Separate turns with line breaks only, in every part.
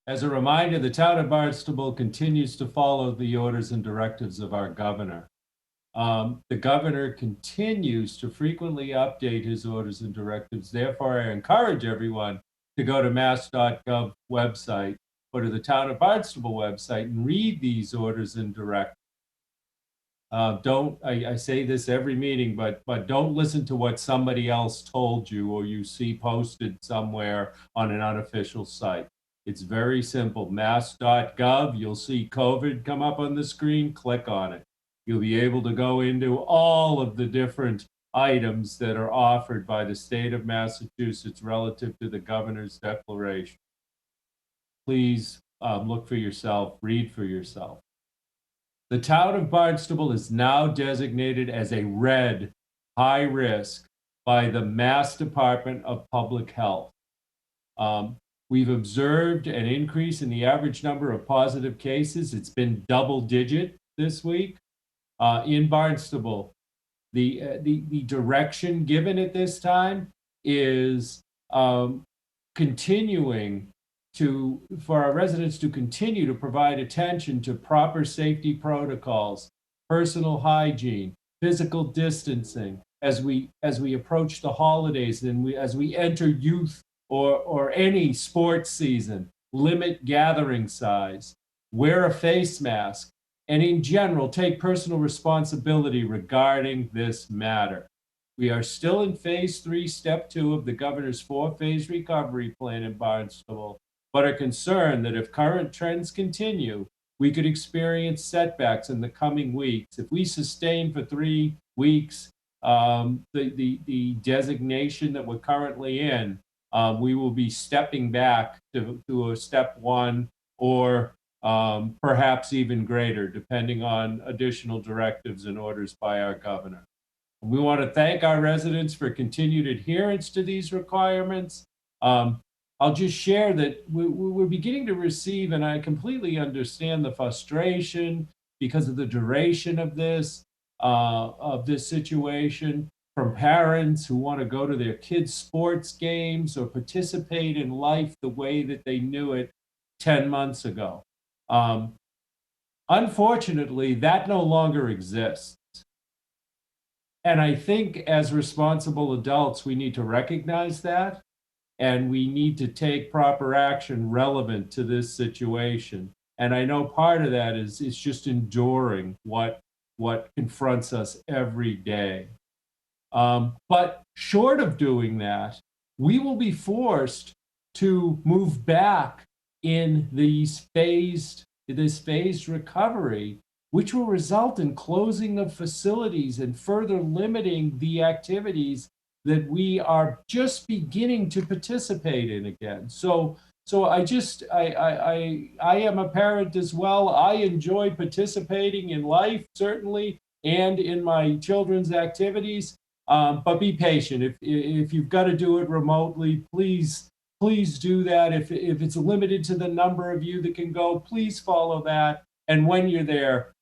As a reminder, the town of Barnstable continues to follow the orders and directives of our governor. The governor continues to frequently update his orders and directives. Therefore, I encourage everyone to go to mass.gov website or to the town of Barnstable website and read these orders and directives. Don't, I say this every meeting, but don't listen to what somebody else told you or you see posted somewhere on an unofficial site. It's very simple. Mass.gov, you'll see COVID come up on the screen, click on it. You'll be able to go into all of the different items that are offered by the state of Massachusetts relative to the governor's declaration. Please look for yourself, read for yourself. The town of Barnstable is now designated as a red high risk by the Mass Department of Public Health. We've observed an increase in the average number of positive cases. It's been double digit this week in Barnstable. The direction given at this time is continuing for our residents to continue to provide attention to proper safety protocols, personal hygiene, physical distancing as we approach the holidays and as we enter youth or any sports season. Limit gathering size, wear a face mask, and in general, take personal responsibility regarding this matter. We are still in phase 3, step 2 of the governor's 4-phase recovery plan in Barnstable, but are concerned that if current trends continue, we could experience setbacks in the coming weeks. If we sustain for 3 weeks the designation that we're currently in, we will be stepping back to a step 1 or perhaps even greater, depending on additional directives and orders by our governor. We want to thank our residents for continued adherence to these requirements. I'll just share that we're beginning to receive, and I completely understand the frustration because of the duration of this situation, from parents who want to go to their kids' sports games or participate in life the way that they knew it 10 months ago. Unfortunately, that no longer exists. And I think as responsible adults, we need to recognize that, and we need to take proper action relevant to this situation. And I know part of that is just enduring what confronts us every day. But short of doing that, we will be forced to move back in this phased recovery, which will result in closing of facilities and further limiting the activities that we are just beginning to participate in again. So I am a parent as well. I enjoy participating in life, certainly, and in my children's activities. But be patient. If you've got to do it remotely, please do that. If it's limited to the number of you that can go, please follow that. And when you're there,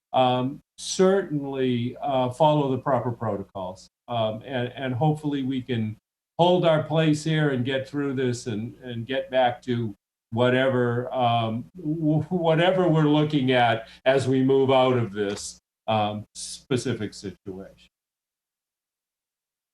certainly follow the proper protocols. And hopefully we can hold our place here and get through this and get back to whatever we're looking at as we move out of this specific situation.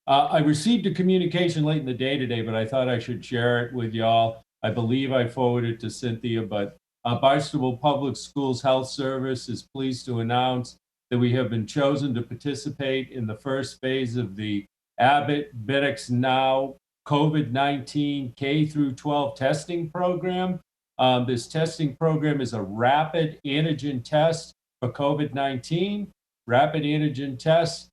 I received a communication late in the day today, but I thought I should share it with y'all. I believe I forwarded it to Cynthia, but Barnstable Public Schools Health Service is pleased to announce that we have been chosen to participate in the first phase of the Abbott Bidex Now COVID-19 K through 12 testing program. This testing program is a rapid antigen test for COVID-19. Rapid antigen tests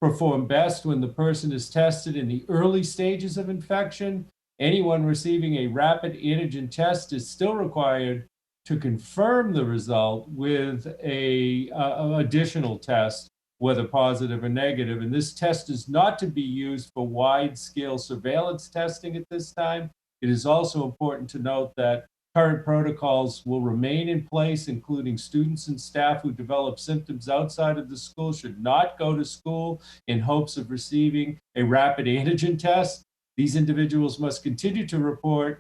perform best when the person is tested in the early stages of infection. Anyone receiving a rapid antigen test is still required to confirm the result with an additional test, whether positive or negative. And this test is not to be used for wide-scale surveillance testing at this time. It is also important to note that current protocols will remain in place, including students and staff who develop symptoms outside of the school should not go to school in hopes of receiving a rapid antigen test. These individuals must continue to report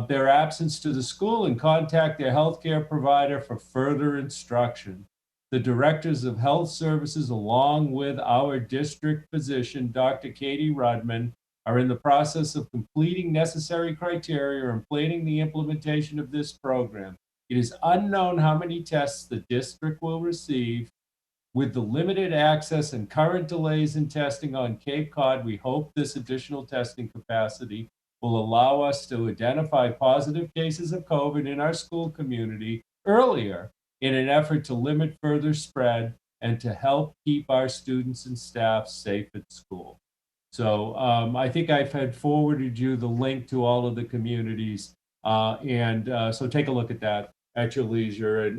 their absence to the school and contact their healthcare provider for further instruction. The directors of health services, along with our district physician, Dr. Katie Rudman, are in the process of completing necessary criteria and planning the implementation of this program. It is unknown how many tests the district will receive. With the limited access and current delays in testing on Cape Cod, we hope this additional testing capacity will allow us to identify positive cases of COVID in our school community earlier in an effort to limit further spread and to help keep our students and staff safe at school. So I think I've had forwarded you the link to all of the communities. So take a look at that at your leisure.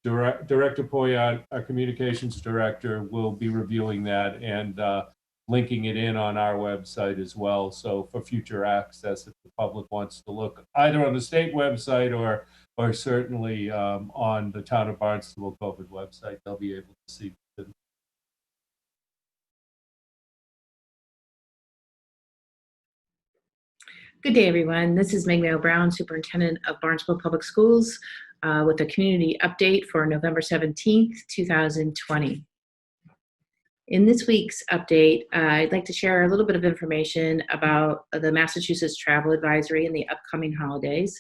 Director Poyat, our communications director, will be reviewing that and linking it in on our website as well. So for future access, if the public wants to look either on the state website or certainly on the Town of Barnstable COVID website, they'll be able to see it.
Good day, everyone. This is Meg Mayo Brown, Superintendent of Barnstable Public Schools, with a community update for November 17th, 2020. In this week's update, I'd like to share a little bit of information about the Massachusetts Travel Advisory and the upcoming holidays,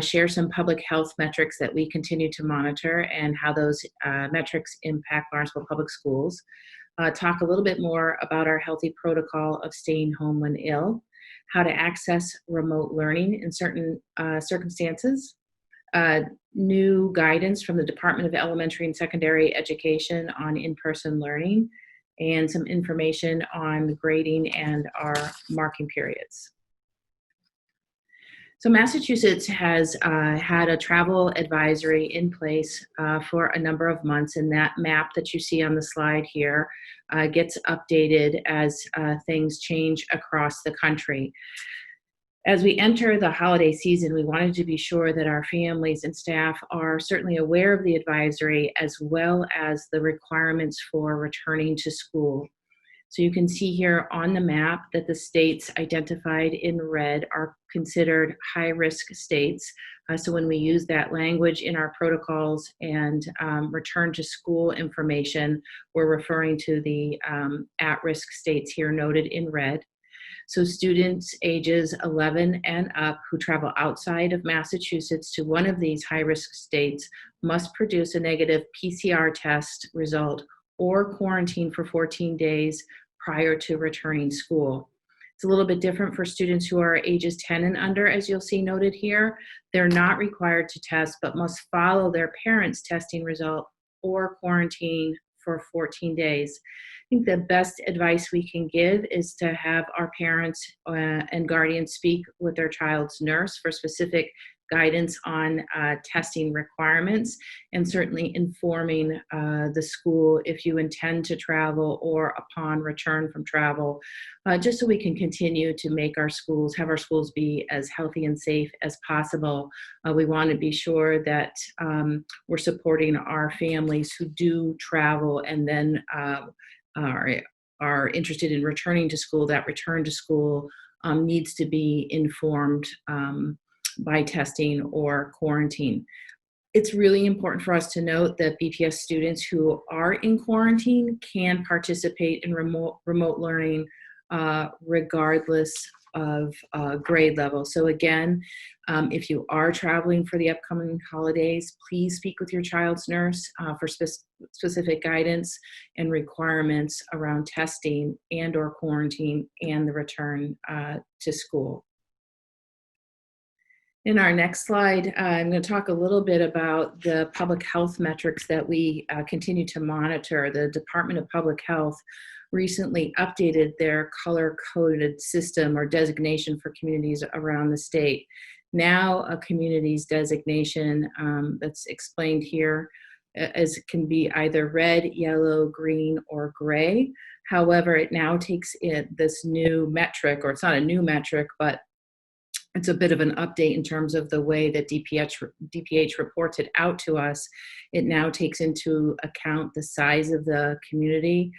share some public health metrics that we continue to monitor and how those metrics impact Barnstable Public Schools, talk a little bit more about our healthy protocol of staying home when ill, how to access remote learning in certain circumstances, new guidance from the Department of Elementary and Secondary Education on in-person learning, and some information on grading and our marking periods. So Massachusetts has had a travel advisory in place for a number of months, and that map that you see on the slide here gets updated as things change across the country. As we enter the holiday season, we wanted to be sure that our families and staff are certainly aware of the advisory as well as the requirements for returning to school. So you can see here on the map that the states identified in red are considered high-risk states. So when we use that language in our protocols and return to school information, we're referring to the at-risk states here noted in red. So students ages 11 and up who travel outside of Massachusetts to one of these high-risk states must produce a negative PCR test result or quarantine for 14 days prior to returning school. It's a little bit different for students who are ages 10 and under, as you'll see noted here. They're not required to test, but must follow their parents' testing result or quarantine for 14 days. I think the best advice we can give is to have our parents and guardians speak with their child's nurse for specific guidance on testing requirements, and certainly informing the school if you intend to travel or upon return from travel, just so we can continue to make our schools, have our schools be as healthy and safe as possible. We want to be sure that we're supporting our families who do travel and then are interested in returning to school. That return to school needs to be informed by testing or quarantine. It's really important for us to note that BPS students who are in quarantine can participate in remote learning regardless of grade level. So again, if you are traveling for the upcoming holidays, please speak with your child's nurse for specific guidance and requirements around testing and or quarantine and the return to school. In our next slide, I'm going to talk a little bit about the public health metrics that we continue to monitor. The Department of Public Health recently updated their color-coded system or designation for communities around the state. Now a community's designation that's explained here as can be either red, yellow, green, or gray. However, it now takes this new metric, or it's not a new metric, but it's a bit of an update in terms of the way that DPH reports it out to us. It now takes into account the size of the community,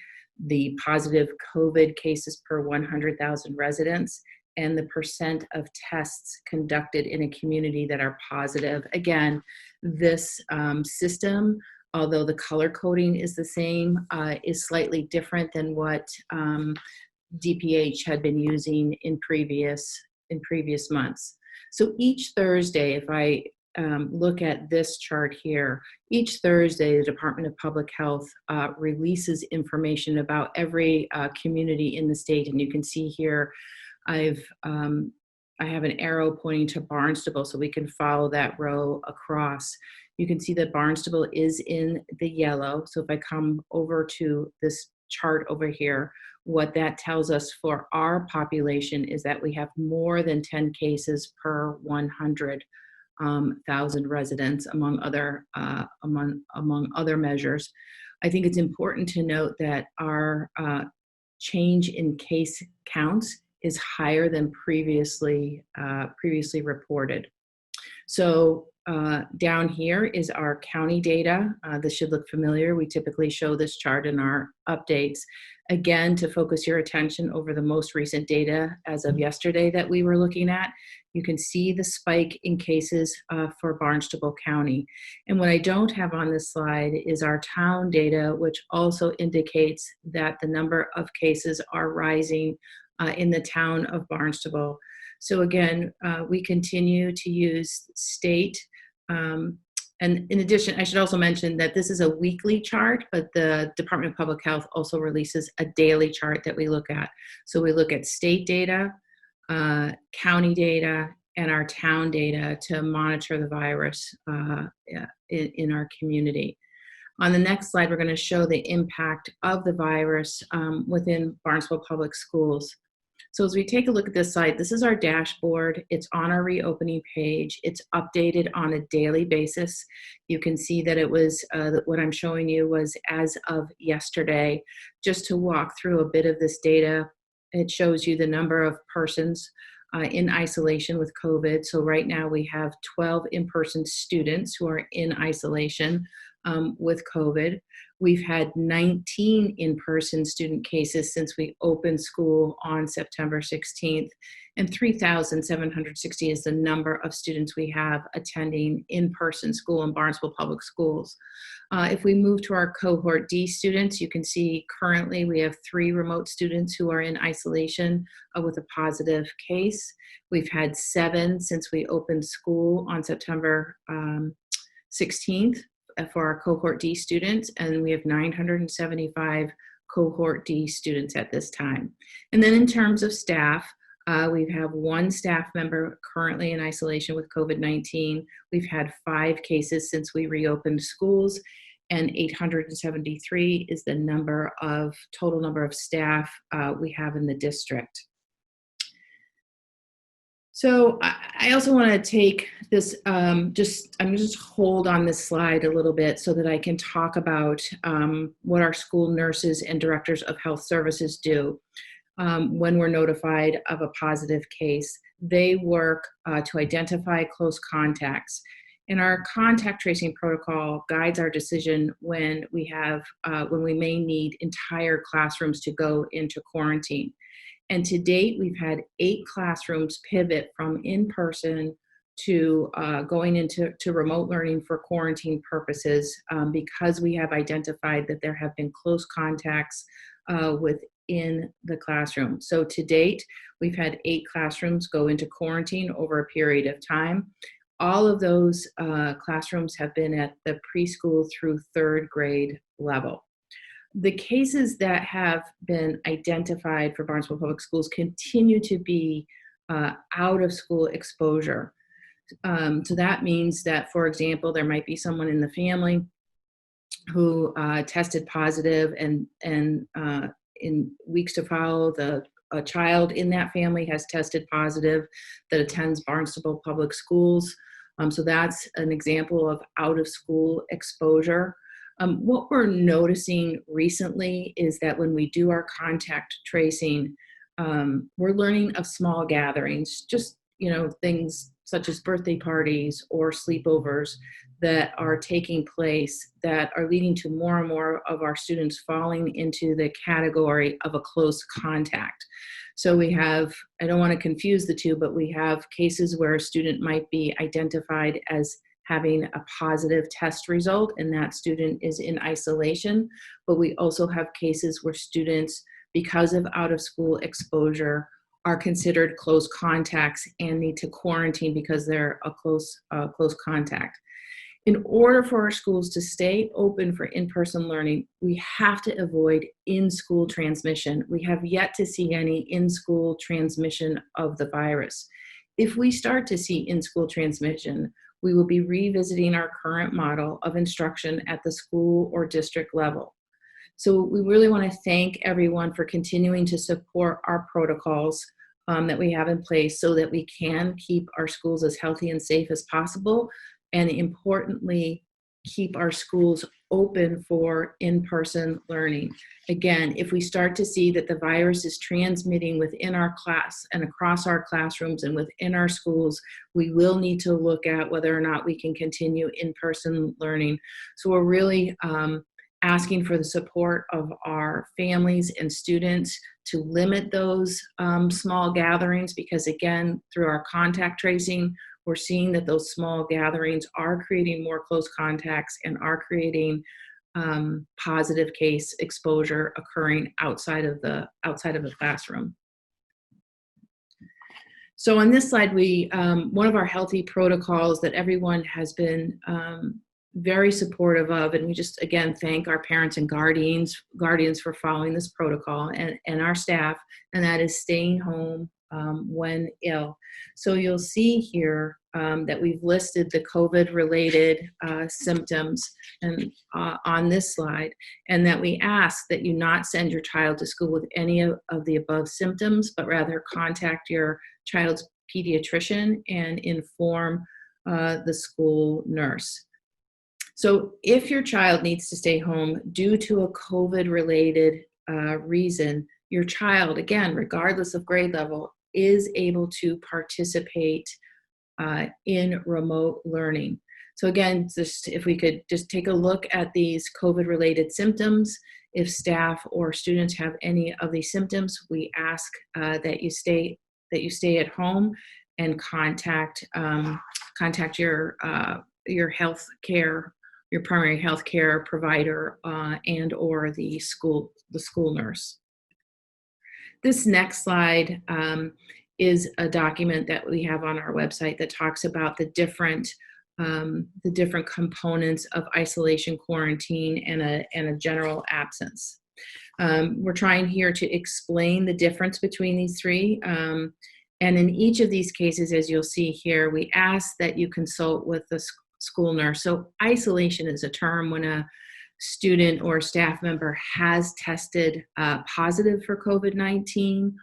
the positive COVID cases per 100,000 residents, and the percent of tests conducted in a community that are positive. Again, this system, although the color coding is the same, is slightly different than what DPH had been using in previous months. So each Thursday, if I look at this chart here, each Thursday the Department of Public Health releases information about every community in the state, and you can see here I have an arrow pointing to Barnstable, so we can follow that row across. You can see that Barnstable is in the yellow. So if I come over to this chart over here, what that tells us for our population is that we have more than 10 cases per 100,000 residents, among other measures. I think it's important to note that our change in case counts is higher than previously reported. So down here is our county data. This should look familiar. We typically show this chart in our updates. Again, to focus your attention over the most recent data as of yesterday that we were looking at, you can see the spike in cases for Barnstable County. And what I don't have on this slide is our town data, which also indicates that the number of cases are rising in the town of Barnstable. So again, we continue to use state, and in addition, I should also mention that this is a weekly chart, but the Department of Public Health also releases a daily chart that we look at. So we look at state data, county data, and our town data to monitor the virus in our community. On the next slide, we're going to show the impact of the virus within Barnstable Public Schools. So as we take a look at this slide, this is our dashboard. It's on our reopening page. It's updated on a daily basis. You can see that it was, what I'm showing you was as of yesterday. Just to walk through a bit of this data, it shows you the number of persons in isolation with COVID. So right now we have 12 in-person students who are in isolation with COVID. We've had 19 in-person student cases since we opened school on September 16th, and 3,760 is the number of students we have attending in-person school in Barnstable Public Schools. If we move to our cohort D students, you can see currently we have 3 remote students who are in isolation with a positive case. We've had 7 since we opened school on September 16th. For our cohort D students, and we have 975 cohort D students at this time. And then in terms of staff, we have 1 staff member currently in isolation with COVID-19. We've had 5 cases since we reopened schools, and 873 is the total number of staff we have in the district. So I also want to take this, I'm just hold on this slide a little bit so that I can talk about what our school nurses and directors of health services do when we're notified of a positive case. They work to identify close contacts. And our contact tracing protocol guides our decision when we may need entire classrooms to go into quarantine. And to date, we've had 8 classrooms pivot from in-person to going into remote learning for quarantine purposes because we have identified that there have been close contacts within the classroom. So to date, we've had 8 classrooms go into quarantine over a period of time. All of those classrooms have been at the preschool through 3rd grade level. The cases that have been identified for Barnstable Public Schools continue to be out of school exposure. So that means that, for example, there might be someone in the family who tested positive, and in weeks to follow, a child in that family has tested positive that attends Barnstable Public Schools. So that's an example of out of school exposure. What we're noticing recently is that when we do our contact tracing, we're learning of small gatherings, just things such as birthday parties or sleepovers that are taking place that are leading to more and more of our students falling into the category of a close contact. So we have, I don't want to confuse the two, but we have cases where a student might be identified as having a positive test result, and that student is in isolation. But we also have cases where students, because of out-of-school exposure, are considered close contacts and need to quarantine because they're a close contact. In order for our schools to stay open for in-person learning, we have to avoid in-school transmission. We have yet to see any in-school transmission of the virus. If we start to see in-school transmission, we will be revisiting our current model of instruction at the school or district level. So we really want to thank everyone for continuing to support our protocols that we have in place so that we can keep our schools as healthy and safe as possible, and importantly, keep our schools open for in-person learning. Again, if we start to see that the virus is transmitting within our class and across our classrooms and within our schools, we will need to look at whether or not we can continue in-person learning. So we're really asking for the support of our families and students to limit those small gatherings, because again, through our contact tracing, we're seeing that those small gatherings are creating more close contacts and are creating positive case exposure occurring outside of the classroom. So on this slide, we one of our healthy protocols that everyone has been very supportive of, and we just again thank our parents and guardians for following this protocol, and our staff, and that is staying home when ill. So you'll see here that we've listed the COVID-related symptoms and on this slide, and that we ask that you not send your child to school with any of the above symptoms, but rather contact your child's pediatrician and inform the school nurse. So if your child needs to stay home due to a COVID-related reason, your child, again, regardless of grade level, is able to participate in remote learning. So again, just if we could just take a look at these COVID-related symptoms. If staff or students have any of these symptoms, we ask that you stay at home and contact your health care, your primary health care provider, and or the school nurse. This next slide is a document that we have on our website that talks about the different components of isolation, quarantine, and a general absence. We're trying here to explain the difference between these three. And in each of these cases, as you'll see here, we ask that you consult with the school nurse. So isolation is a term when a student or staff member has tested positive for COVID-19,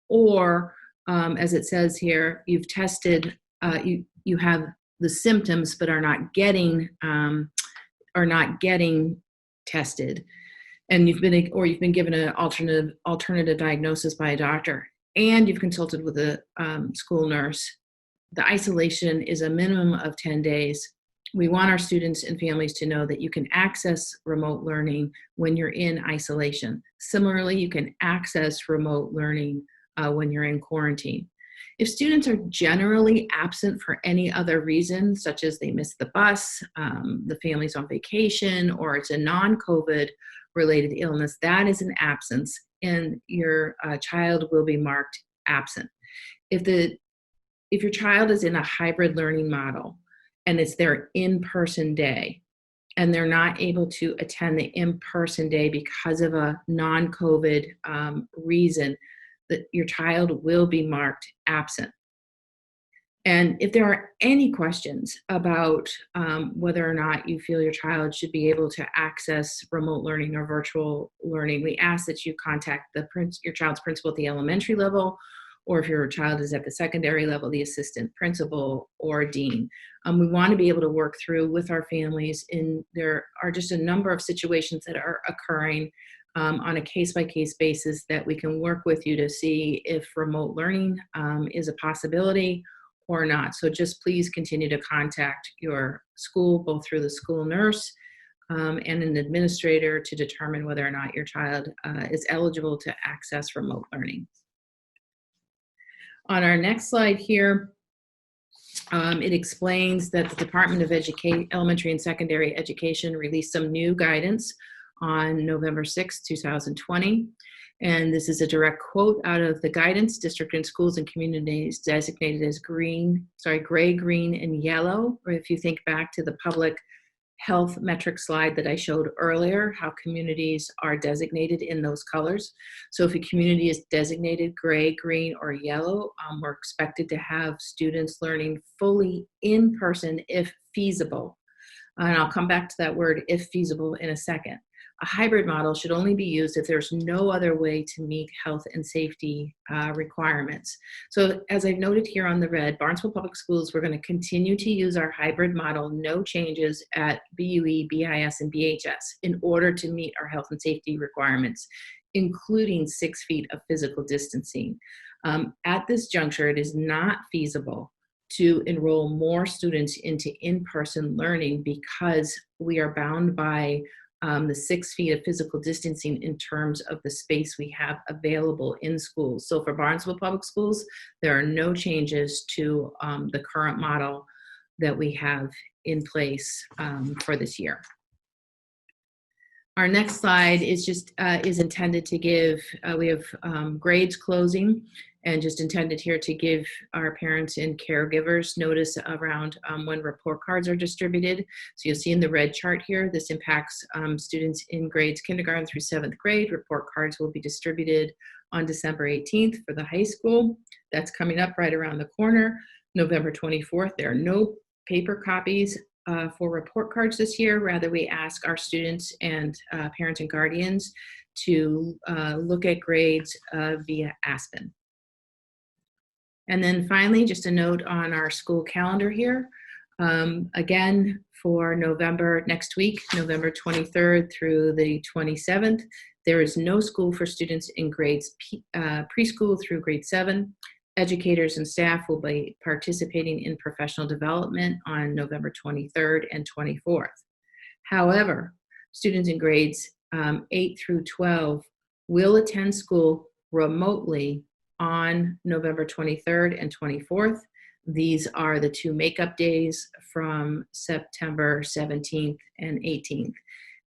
or as it says here, you've tested, you have the symptoms but are not getting tested, and you've been given an alternative diagnosis by a doctor, and you've consulted with a school nurse. The isolation is a minimum of 10 days. We want our students and families to know that you can access remote learning when you're in isolation. Similarly, you can access remote learning when you're in quarantine. If students are generally absent for any other reason, such as they missed the bus, the family's on vacation, or it's a non-COVID related illness, that is an absence, and your child will be marked absent. If your child is in a hybrid learning model and it's their in-person day, and they're not able to attend the in-person day because of a non-COVID reason, that your child will be marked absent. And if there are any questions about whether or not you feel your child should be able to access remote learning or virtual learning, we ask that you contact your child's principal at the elementary level, or if your child is at the secondary level, the assistant principal or dean. We want to be able to work through with our families, and there are just a number of situations that are occurring on a case-by-case basis that we can work with you to see if remote learning is a possibility or not. So just please continue to contact your school, both through the school nurse and an administrator, to determine whether or not your child is eligible to access remote learning. On our next slide here, it explains that the Department of Elementary and Secondary Education released some new guidance on November 6, 2020. And this is a direct quote out of the guidance. District and schools and communities designated as gray, green, and yellow. Or if you think back to the public health metric slide that I showed earlier, how communities are designated in those colors. So if a community is designated gray, green, or yellow, we're expected to have students learning fully in person if feasible. And I'll come back to that word, if feasible, in a second. A hybrid model should only be used if there's no other way to meet health and safety requirements. So as I've noted here on the red, Barnesville Public Schools, we're going to continue to use our hybrid model, no changes at BUE, BIS, and BHS in order to meet our health and safety requirements, including 6 feet of physical distancing. At this juncture, it is not feasible to enroll more students into in-person learning because we are bound by the 6 feet of physical distancing in terms of the space we have available in schools. So for Barnesville Public Schools, there are no changes to the current model that we have in place for this year. Our next slide is just is intended to give, we have grades closing, and just intended here to give our parents and caregivers notice around when report cards are distributed. So you'll see in the red chart here, this impacts students in grades kindergarten through 7th grade. Report cards will be distributed on December 18th for the high school. That's coming up right around the corner. November 24th, there are no paper copies for report cards this year. Rather, we ask our students and parents and guardians to look at grades via Aspen. And then finally, just a note on our school calendar here. Again, for November, next week, November 23rd through the 27th, there is no school for students in grades preschool through grade 7. Educators and staff will be participating in professional development on November 23rd and 24th. However, students in grades 8 through 12 will attend school remotely on November 23rd and 24th. These are the 2 makeup days from September 17th and 18th.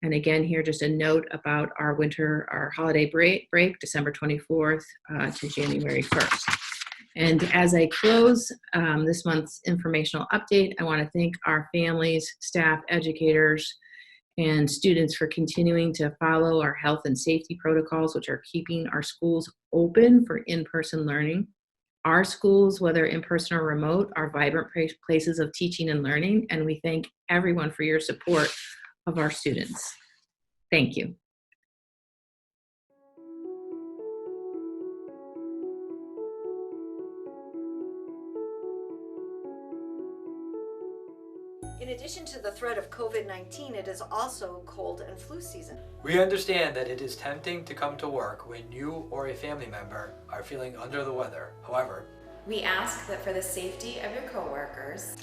And again, here just a note about our holiday break, December 24th to January 1st. And as I close this month's informational update, I want to thank our families, staff, educators, and students for continuing to follow our health and safety protocols, which are keeping our schools open for in-person learning. Our schools, whether in-person or remote, are vibrant places of teaching and learning, and we thank everyone for your support of our students. Thank you.
In addition to the threat of COVID-19, it is also cold and flu season.
We understand that it is tempting to come to work when you or a family member are feeling under the weather. However,
we ask that for the safety of your coworkers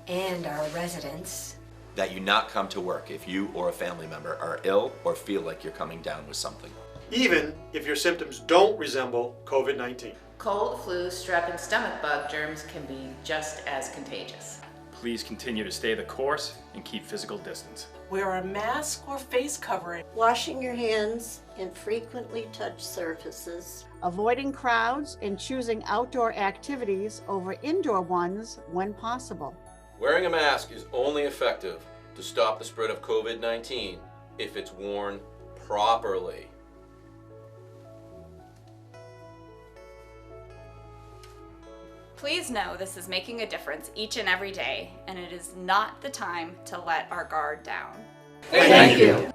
and our residents,
that you not come to work if you or a family member are ill or feel like you're coming down with something.
Even if your symptoms don't resemble COVID-19.
Cold, flu, strep, and stomach bug germs can be just as contagious.
Please continue to stay the course and keep physical distance.
Wear a mask or face covering.
Washing your hands in frequently touched surfaces.
Avoiding crowds and choosing outdoor activities over indoor ones when possible.
Wearing a mask is only effective to stop the spread of COVID-19 if it's worn properly.
Please know this is making a difference each and every day, and it is not the time to let our guard down.
Thank you.